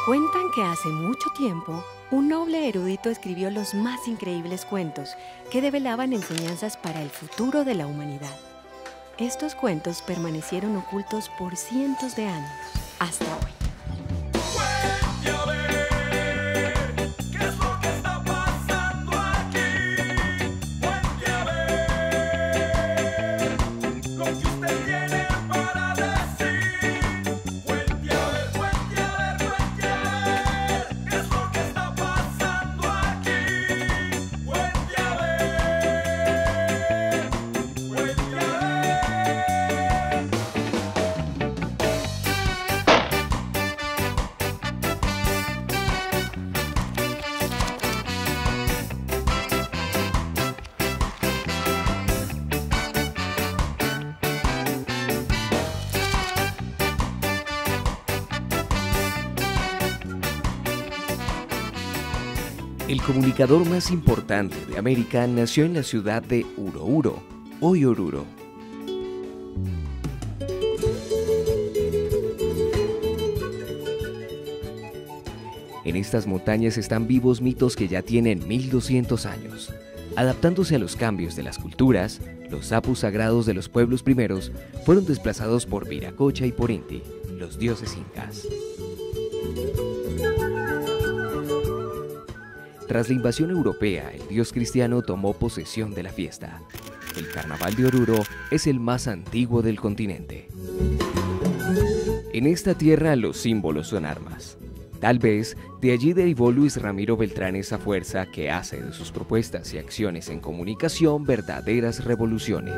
Cuentan que hace mucho tiempo, un noble erudito escribió los más increíbles cuentos que develaban enseñanzas para el futuro de la humanidad. Estos cuentos permanecieron ocultos por cientos de años, hasta hoy. El comunicador más importante de América nació en la ciudad de Oruro, hoy Oruro. En estas montañas están vivos mitos que ya tienen 1200 años. Adaptándose a los cambios de las culturas, los sapus sagrados de los pueblos primeros fueron desplazados por Viracocha y por Inti, los dioses incas. Tras la invasión europea, el dios cristiano tomó posesión de la fiesta. El carnaval de Oruro es el más antiguo del continente. En esta tierra los símbolos son armas. Tal vez de allí derivó Luis Ramiro Beltrán esa fuerza que hace de sus propuestas y acciones en comunicación verdaderas revoluciones.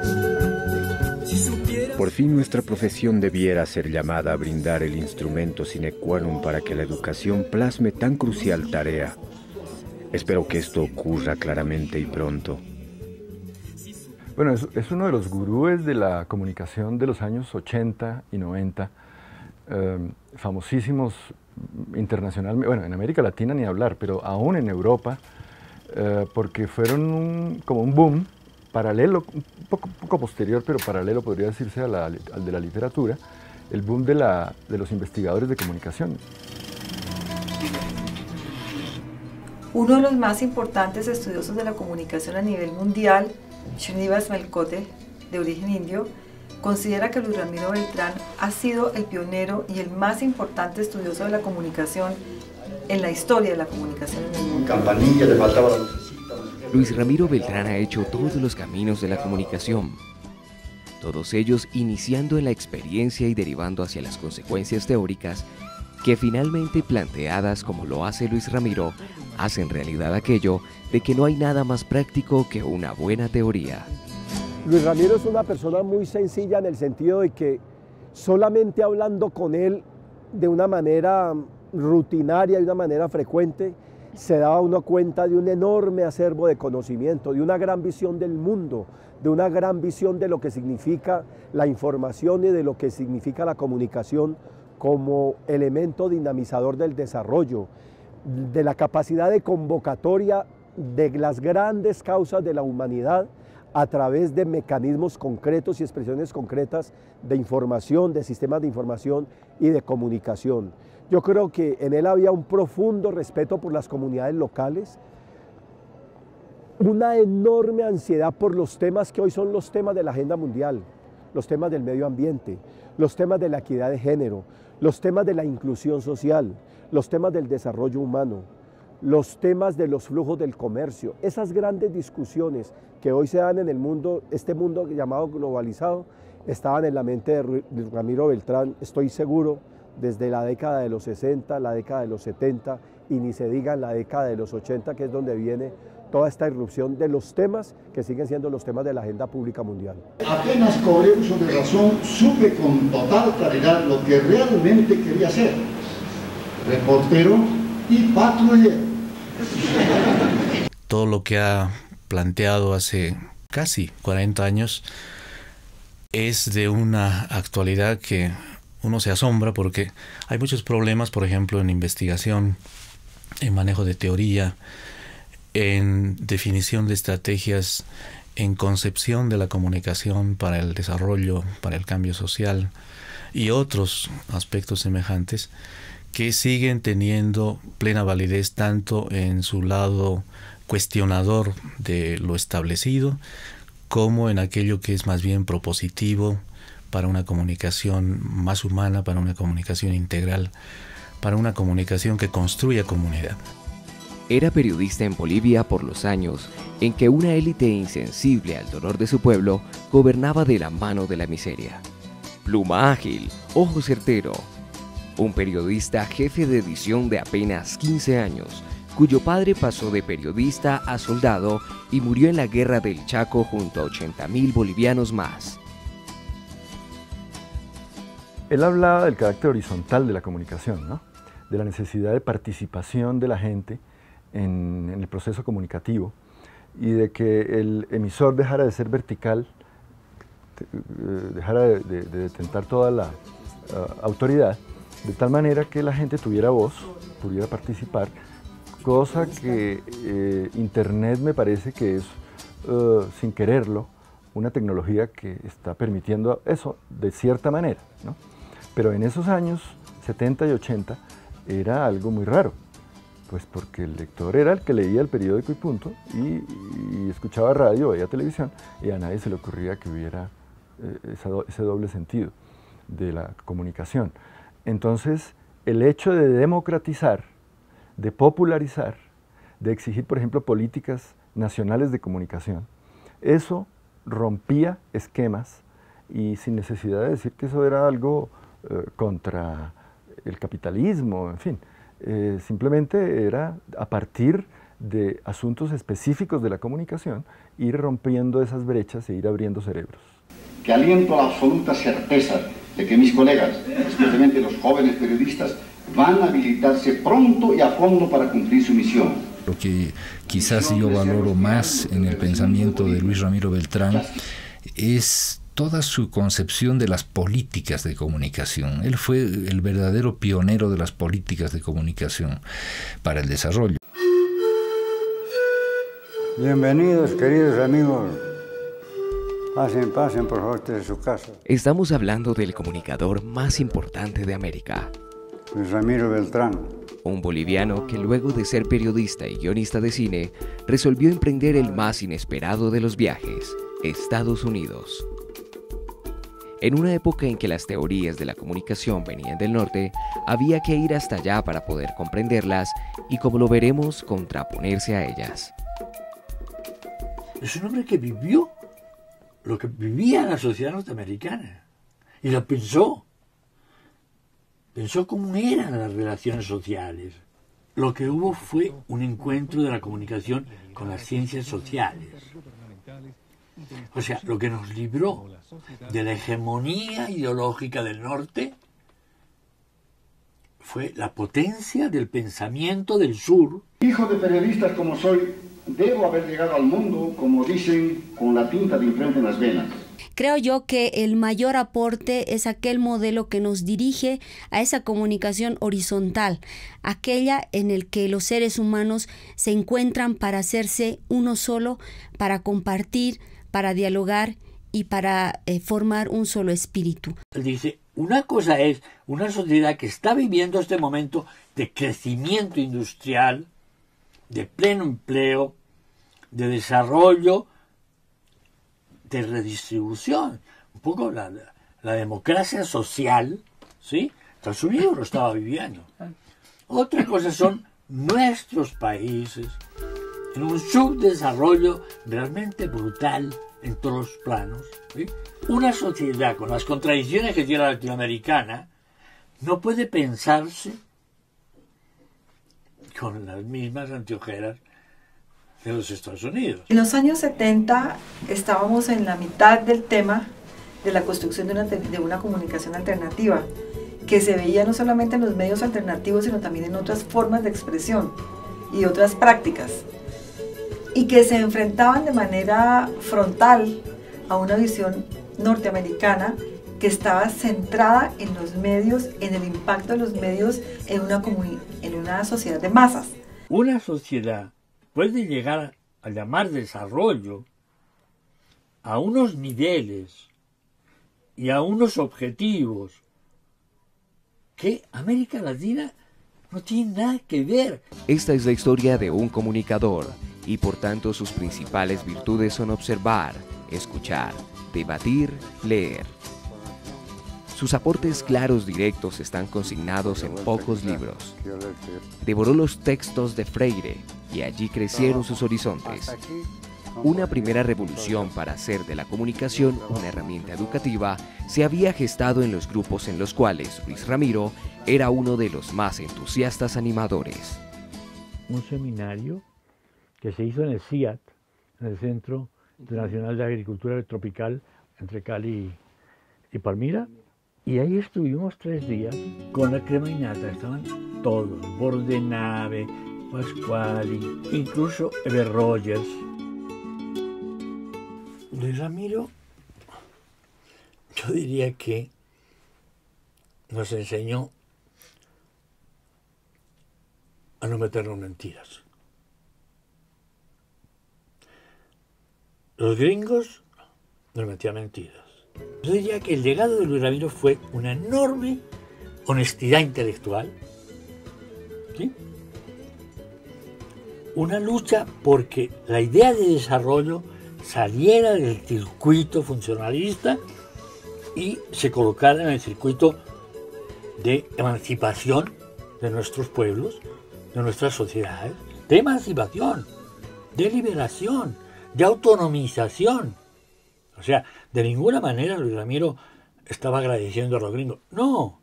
Por fin nuestra profesión debiera ser llamada a brindar el instrumento sine qua non para que la educación plasme tan crucial tarea. Espero que esto ocurra claramente y pronto. Bueno, es uno de los gurúes de la comunicación de los años 80 y 90, famosísimos internacionalmente, bueno, en América Latina ni hablar, pero aún en Europa, porque fueron como un boom paralelo, un poco posterior, pero paralelo podría decirse al de la literatura, el boom de los investigadores de comunicación. Uno de los más importantes estudiosos de la comunicación a nivel mundial, Srinivas Melkote, de origen indio, considera que Luis Ramiro Beltrán ha sido el pionero y el más importante estudioso de la comunicación en la historia de la comunicación en el mundo. Campanilla, le faltaba la lucecita. Luis Ramiro Beltrán ha hecho todos los caminos de la comunicación, todos ellos iniciando en la experiencia y derivando hacia las consecuencias teóricas que finalmente planteadas como lo hace Luis Ramiro, hacen realidad aquello de que no hay nada más práctico que una buena teoría. Luis Ramiro es una persona muy sencilla en el sentido de que solamente hablando con él de una manera rutinaria y de una manera frecuente, se daba uno cuenta de un enorme acervo de conocimiento, de una gran visión del mundo, de una gran visión de lo que significa la información y de lo que significa la comunicación como elemento dinamizador del desarrollo, de la capacidad de convocatoria de las grandes causas de la humanidad a través de mecanismos concretos y expresiones concretas de información, de sistemas de información y de comunicación. Yo creo que en él había un profundo respeto por las comunidades locales, una enorme ansiedad por los temas que hoy son los temas de la agenda mundial, los temas del medio ambiente, los temas de la equidad de género, los temas de la inclusión social, los temas del desarrollo humano, los temas de los flujos del comercio, esas grandes discusiones que hoy se dan en el mundo, este mundo llamado globalizado, estaban en la mente de Ramiro Beltrán, estoy seguro, desde la década de los 60, la década de los 70 y ni se diga en la década de los 80, que es donde viene toda esta irrupción de los temas que siguen siendo los temas de la agenda pública mundial. Apenas cobré uso de razón, supe con total claridad lo que realmente quería ser: reportero y patrullero. Todo lo que ha planteado hace casi 40 años es de una actualidad que uno se asombra, porque hay muchos problemas, por ejemplo, en investigación, en manejo de teoría, en definición de estrategias, en concepción de la comunicación para el desarrollo, para el cambio social y otros aspectos semejantes que siguen teniendo plena validez tanto en su lado cuestionador de lo establecido, como en aquello que es más bien propositivo para una comunicación más humana, para una comunicación integral, para una comunicación que construya comunidad. Era periodista en Bolivia por los años en que una élite insensible al dolor de su pueblo gobernaba de la mano de la miseria. Pluma ágil, ojo certero. Un periodista jefe de edición de apenas 15 años, cuyo padre pasó de periodista a soldado y murió en la Guerra del Chaco junto a 80.000 bolivianos más. Él hablaba del carácter horizontal de la comunicación, ¿no? De la necesidad de participación de la gente en el proceso comunicativo y de que el emisor dejara de ser vertical, dejara de detentar toda la autoridad, de tal manera que la gente tuviera voz, pudiera participar, cosa que Internet me parece que es, sin quererlo, una tecnología que está permitiendo eso de cierta manera, ¿no? Pero en esos años 70 y 80 era algo muy raro, pues porque el lector era el que leía el periódico y punto, y escuchaba radio, veía televisión, y a nadie se le ocurría que hubiera ese doble sentido de la comunicación. Entonces, el hecho de democratizar, de popularizar, de exigir, por ejemplo, políticas nacionales de comunicación, eso rompía esquemas y sin necesidad de decir que eso era algo contra el capitalismo, en fin, simplemente era a partir de asuntos específicos de la comunicación ir rompiendo esas brechas e ir abriendo cerebros. Que aliento la absoluta certeza de que mis colegas, especialmente los jóvenes periodistas, van a habilitarse pronto y a fondo para cumplir su misión. Lo que quizás yo valoro más en el pensamiento de Luis Ramiro Beltrán es toda su concepción de las políticas de comunicación. Él fue el verdadero pionero de las políticas de comunicación para el desarrollo. Bienvenidos, queridos amigos. Pasen, por favor, de su casa. Estamos hablando del comunicador más importante de América. Luis Ramiro Beltrán. Un boliviano que luego de ser periodista y guionista de cine, resolvió emprender el más inesperado de los viajes, Estados Unidos. En una época en que las teorías de la comunicación venían del norte, había que ir hasta allá para poder comprenderlas y, como lo veremos, contraponerse a ellas. Es un hombre que vivió lo que vivía la sociedad norteamericana y lo pensó. Pensó cómo eran las relaciones sociales. Lo que hubo fue un encuentro de la comunicación con las ciencias sociales. O sea, lo que nos libró de la hegemonía ideológica del norte fue la potencia del pensamiento del sur. Hijo de periodistas como soy, debo haber llegado al mundo, como dicen, con la tinta de enfrente en las venas. Creo yo que el mayor aporte es aquel modelo que nos dirige a esa comunicación horizontal, aquella en el que los seres humanos se encuentran para hacerse uno solo, para compartir, para dialogar y para formar un solo espíritu. Él dice, una cosa es una sociedad que está viviendo este momento de crecimiento industrial, de pleno empleo, de desarrollo, de redistribución, un poco la democracia social, ¿sí? Estados Unidos lo estaba viviendo. Otra cosa son nuestros países, en un subdesarrollo realmente brutal en todos los planos, ¿sí? Una sociedad con las contradicciones que tiene la latinoamericana no puede pensarse con las mismas anteojeras de los Estados Unidos. En los años 70 estábamos en la mitad del tema de la construcción de una comunicación alternativa, que se veía no solamente en los medios alternativos, sino también en otras formas de expresión y otras prácticas, y que se enfrentaban de manera frontal a una visión norteamericana que estaba centrada en los medios, en el impacto de los medios en una sociedad de masas. Una sociedad puede llegar a llamar desarrollo a unos niveles y a unos objetivos que América Latina No tiene nada que ver. Esta es la historia de un comunicador y por tanto sus principales virtudes son observar, escuchar, debatir, leer. Sus aportes claros directos están consignados en pocos libros. Devoró los textos de Freire y allí crecieron sus horizontes. Una primera revolución para hacer de la comunicación una herramienta educativa se había gestado en los grupos en los cuales Luis Ramiro era uno de los más entusiastas animadores. Un seminario que se hizo en el CIAT, en el Centro Internacional de Agricultura Tropical, entre Cali y Palmira, y ahí estuvimos 3 días con la crema innata. Estaban todos, Bordenave, Pasquali, incluso Eber Rogers. Luis Ramiro, yo diría que nos enseñó a no meternos mentiras. Los gringos nos metían mentiras. Yo diría que el legado de Luis Ramiro fue una enorme honestidad intelectual, ¿sí? Una lucha porque la idea de desarrollo saliera del circuito funcionalista y se colocara en el circuito de emancipación de nuestros pueblos, de nuestras sociedades, de emancipación, de liberación, de autonomización. O sea, de ninguna manera Luis Ramiro estaba agradeciendo a los gringos. No,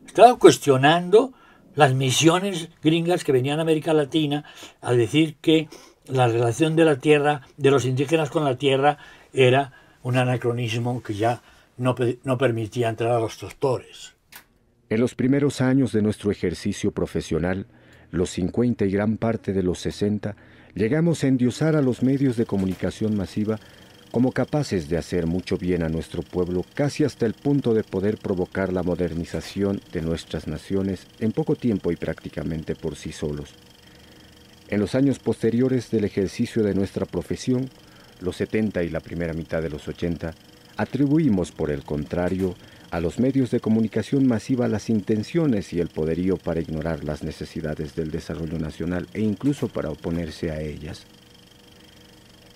estaba cuestionando las misiones gringas que venían a América Latina a decir que la relación de la tierra, de los indígenas con la tierra, era un anacronismo que ya no permitía entrar a los doctores. En los primeros años de nuestro ejercicio profesional, los 50 y gran parte de los 60, llegamos a endiosar a los medios de comunicación masiva como capaces de hacer mucho bien a nuestro pueblo, casi hasta el punto de poder provocar la modernización de nuestras naciones en poco tiempo y prácticamente por sí solos. En los años posteriores del ejercicio de nuestra profesión, los 70 y la primera mitad de los 80, atribuimos, por el contrario, a los medios de comunicación masiva las intenciones y el poderío para ignorar las necesidades del desarrollo nacional e incluso para oponerse a ellas.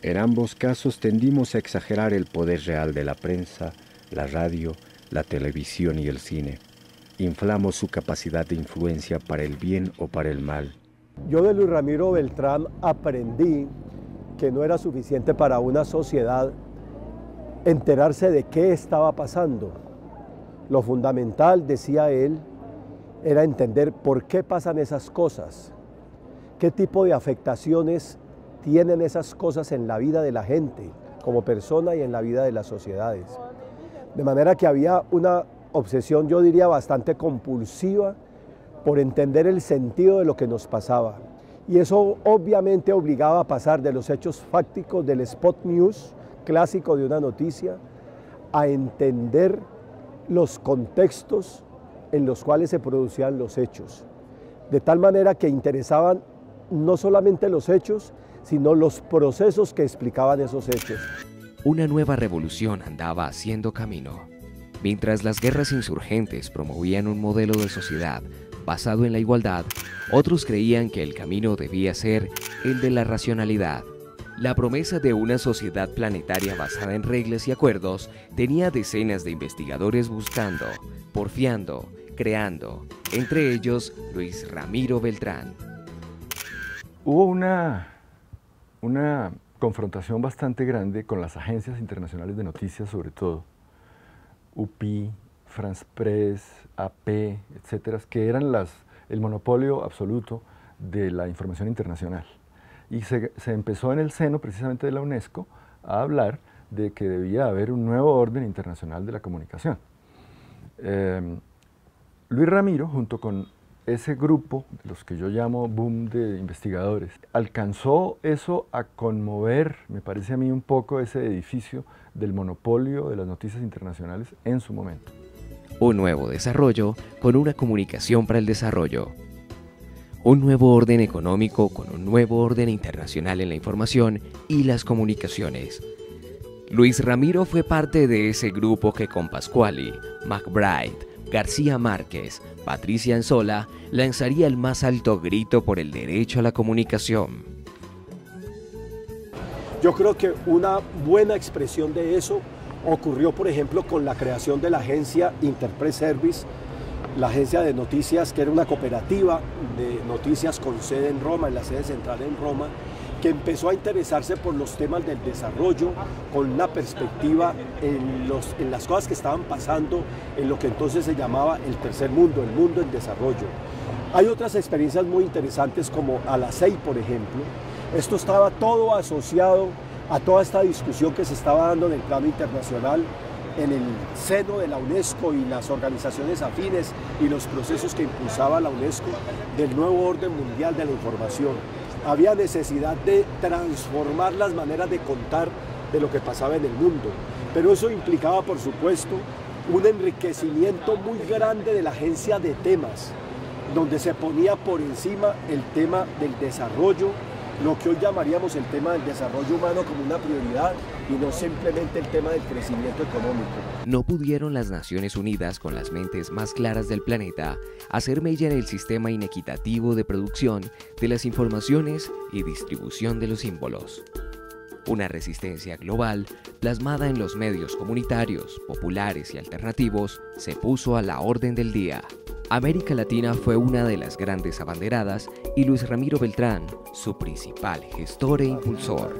En ambos casos tendimos a exagerar el poder real de la prensa, la radio, la televisión y el cine. Inflamos su capacidad de influencia para el bien o para el mal. Yo de Luis Ramiro Beltrán aprendí que no era suficiente para una sociedad enterarse de qué estaba pasando. Lo fundamental, decía él, era entender por qué pasan esas cosas, qué tipo de afectaciones tienen esas cosas en la vida de la gente, como persona y en la vida de las sociedades. De manera que había una obsesión, yo diría, bastante compulsiva por entender el sentido de lo que nos pasaba. Y eso obviamente obligaba a pasar de los hechos fácticos del spot news, clásico de una noticia, a entender los contextos en los cuales se producían los hechos. De tal manera que interesaban no solamente los hechos, sino los procesos que explicaban esos hechos. Una nueva revolución andaba haciendo camino. Mientras las guerras insurgentes promovían un modelo de sociedad basado en la igualdad, otros creían que el camino debía ser el de la racionalidad. La promesa de una sociedad planetaria basada en reglas y acuerdos tenía decenas de investigadores buscando, porfiando, creando, entre ellos Luis Ramiro Beltrán. Hubo una confrontación bastante grande con las agencias internacionales de noticias, sobre todo, UPI, France Press, AP, etcétera, que eran el monopolio absoluto de la información internacional. Y se empezó en el seno precisamente de la UNESCO a hablar de que debía haber un nuevo orden internacional de la comunicación. Luis Ramiro, junto con ese grupo, de los que yo llamo boom de investigadores, alcanzó eso a conmover, me parece a mí, un poco ese edificio del monopolio de las noticias internacionales en su momento. Un nuevo desarrollo con una comunicación para el desarrollo. Un nuevo orden económico con un nuevo orden internacional en la información y las comunicaciones. Luis Ramiro fue parte de ese grupo que con Pasquali, McBride, García Márquez, Patricia Anzola, lanzaría el más alto grito por el derecho a la comunicación. Yo creo que una buena expresión de eso ocurrió, por ejemplo, con la creación de la agencia Interpress Service, la agencia de noticias, que era una cooperativa de noticias con sede en Roma, en la sede central en Roma, que empezó a interesarse por los temas del desarrollo con una perspectiva en las cosas que estaban pasando en lo que entonces se llamaba el tercer mundo, el mundo en desarrollo. Hay otras experiencias muy interesantes como Alasei, por ejemplo. Esto estaba todo asociado a toda esta discusión que se estaba dando en el plano internacional, en el seno de la UNESCO y las organizaciones afines y los procesos que impulsaba la UNESCO del nuevo orden mundial de la información. Había necesidad de transformar las maneras de contar de lo que pasaba en el mundo, pero eso implicaba, por supuesto, un enriquecimiento muy grande de la agencia de temas, donde se ponía por encima el tema del desarrollo, lo que hoy llamaríamos el tema del desarrollo humano como una prioridad y no simplemente el tema del crecimiento económico. No pudieron las Naciones Unidas, con las mentes más claras del planeta, hacer mella en el sistema inequitativo de producción de las informaciones y distribución de los símbolos. Una resistencia global, plasmada en los medios comunitarios, populares y alternativos, se puso a la orden del día. América Latina fue una de las grandes abanderadas y Luis Ramiro Beltrán, su principal gestor e impulsor.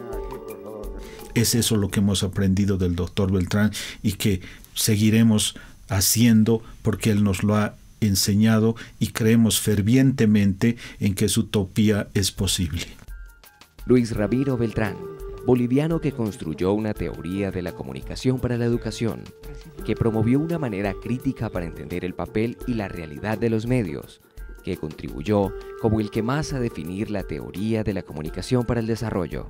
Es eso lo que hemos aprendido del doctor Beltrán y que seguiremos haciendo porque él nos lo ha enseñado y creemos fervientemente en que su utopía es posible. Luis Ramiro Beltrán, boliviano que construyó una teoría de la comunicación para la educación, que promovió una manera crítica para entender el papel y la realidad de los medios, que contribuyó como el que más a definir la teoría de la comunicación para el desarrollo.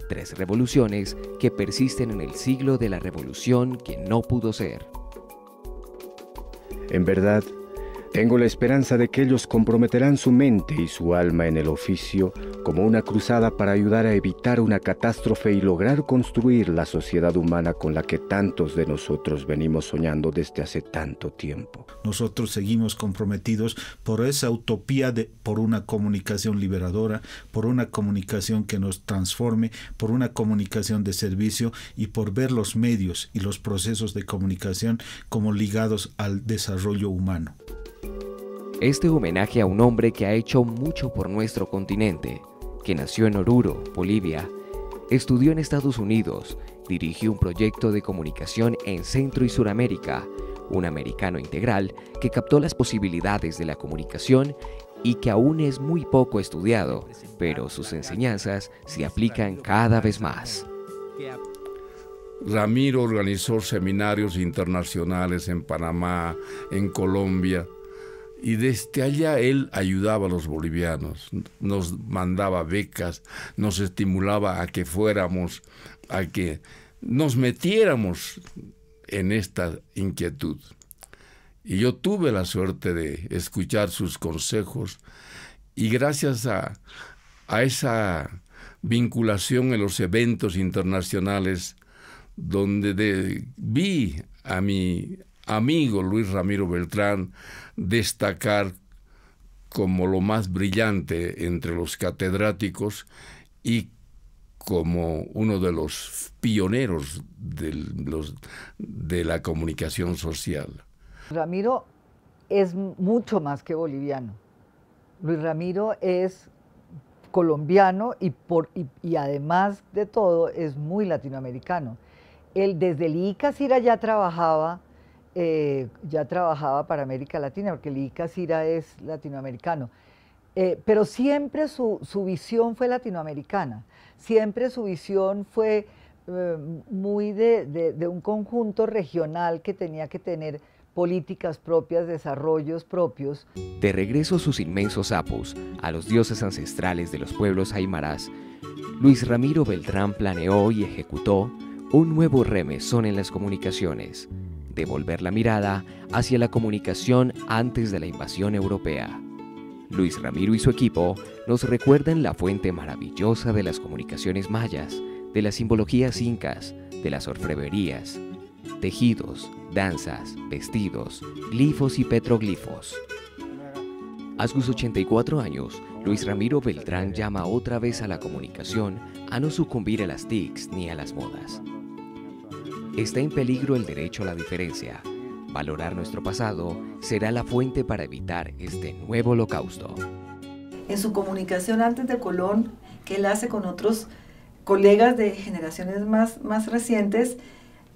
3 revoluciones que persisten en el siglo de la revolución que no pudo ser. En verdad, tengo la esperanza de que ellos comprometerán su mente y su alma en el oficio como una cruzada para ayudar a evitar una catástrofe y lograr construir la sociedad humana con la que tantos de nosotros venimos soñando desde hace tanto tiempo. Nosotros seguimos comprometidos por esa utopía por una comunicación liberadora, por una comunicación que nos transforme, por una comunicación de servicio y por ver los medios y los procesos de comunicación como ligados al desarrollo humano. Este homenaje a un hombre que ha hecho mucho por nuestro continente, que nació en Oruro, Bolivia, estudió en Estados Unidos, dirigió un proyecto de comunicación en Centro y Suramérica, un americano integral que captó las posibilidades de la comunicación y que aún es muy poco estudiado, pero sus enseñanzas se aplican cada vez más. Ramiro organizó seminarios internacionales en Panamá, en Colombia, y desde allá él ayudaba a los bolivianos, nos mandaba becas, nos estimulaba a que fuéramos, a que nos metiéramos en esta inquietud. Y yo tuve la suerte de escuchar sus consejos y gracias a esa vinculación en los eventos internacionales donde vi a mi amigo Luis Ramiro Beltrán destacar como lo más brillante entre los catedráticos y como uno de los pioneros de la comunicación social. Ramiro es mucho más que boliviano. Luis Ramiro es colombiano y además de todo es muy latinoamericano. Él desde el IICA CIRA ya trabajaba para América Latina, porque el IICA CIRA es latinoamericano. Pero siempre su visión fue latinoamericana, siempre su visión fue muy de un conjunto regional que tenía que tener políticas propias, desarrollos propios. De regreso a sus inmensos apus, a los dioses ancestrales de los pueblos aymaras, Luis Ramiro Beltrán planeó y ejecutó un nuevo remesón en las comunicaciones, devolver la mirada hacia la comunicación antes de la invasión europea. Luis Ramiro y su equipo nos recuerdan la fuente maravillosa de las comunicaciones mayas, de las simbologías incas, de las orfebrerías, tejidos, danzas, vestidos, glifos y petroglifos. A sus 84 años, Luis Ramiro Beltrán llama otra vez a la comunicación a no sucumbir a las TICs ni a las modas. Está en peligro el derecho a la diferencia. Valorar nuestro pasado será la fuente para evitar este nuevo holocausto. En su comunicación antes de Colón, que él hace con otros colegas de generaciones más recientes,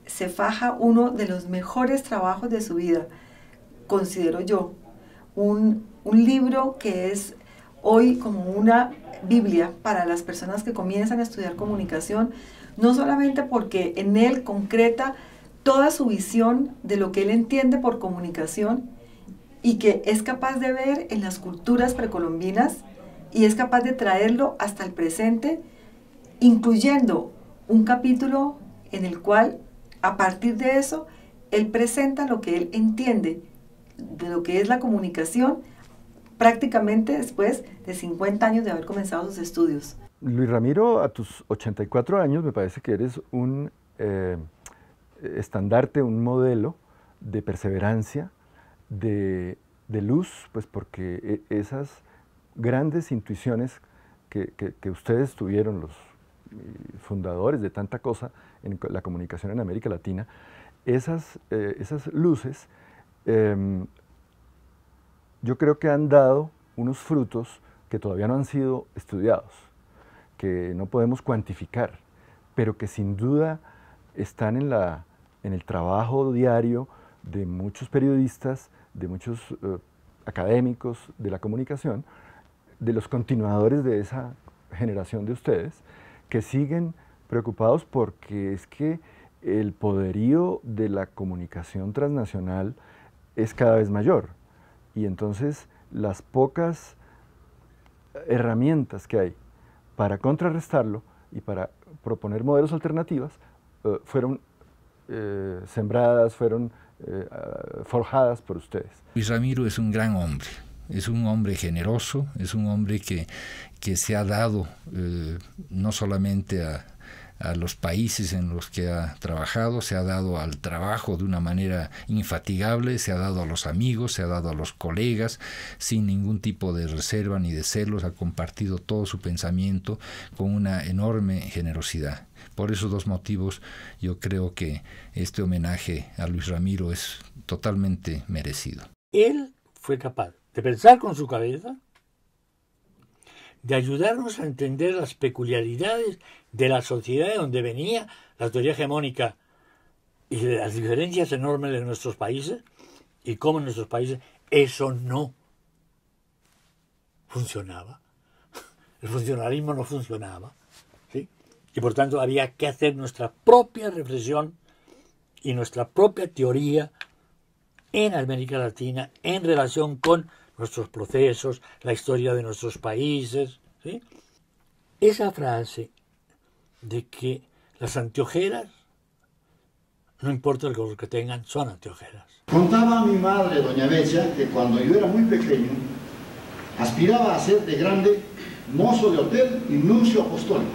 se faja uno de los mejores trabajos de su vida, considero yo. Un libro que es hoy como una Biblia para las personas que comienzan a estudiar comunicación, no solamente porque en él concreta toda su visión de lo que él entiende por comunicación y que es capaz de ver en las culturas precolombinas y es capaz de traerlo hasta el presente, incluyendo un capítulo en el cual, a partir de eso, él presenta lo que él entiende de lo que es la comunicación prácticamente después de 50 años de haber comenzado sus estudios. Luis Ramiro, a tus 84 años me parece que eres un estandarte, un modelo de perseverancia, de luz, pues porque esas grandes intuiciones que ustedes tuvieron, los fundadores de tanta cosa en la comunicación en América Latina, esas luces yo creo que han dado unos frutos que todavía no han sido estudiados, que no podemos cuantificar, pero que sin duda están en el trabajo diario de muchos periodistas, de muchos académicos de la comunicación, de los continuadores de esa generación de ustedes, que siguen preocupados porque es que el poderío de la comunicación transnacional es cada vez mayor. Y entonces las pocas herramientas que hay para contrarrestarlo y para proponer modelos alternativos fueron sembradas, fueron forjadas por ustedes. Luis Ramiro es un gran hombre. Es un hombre generoso, es un hombre que se ha dado no solamente a los países en los que ha trabajado, se ha dado al trabajo de una manera infatigable, se ha dado a los amigos, se ha dado a los colegas, sin ningún tipo de reserva ni de celos, ha compartido todo su pensamiento con una enorme generosidad. Por esos dos motivos yo creo que este homenaje a Luis Ramiro es totalmente merecido. Él fue capaz de pensar con su cabeza, de ayudarnos a entender las peculiaridades de la sociedad de donde venía la teoría hegemónica y de las diferencias enormes de nuestros países y cómo en nuestros países eso no funcionaba. El funcionalismo no funcionaba, ¿sí? Y por tanto había que hacer nuestra propia reflexión y nuestra propia teoría en América Latina en relación con nuestros procesos, la historia de nuestros países, ¿sí? Esa frase de que las anteojeras, no importa el color que tengan, son anteojeras. Contaba a mi madre, doña Becha, que cuando yo era muy pequeño, aspiraba a ser de grande mozo de hotel y nuncio apostólico.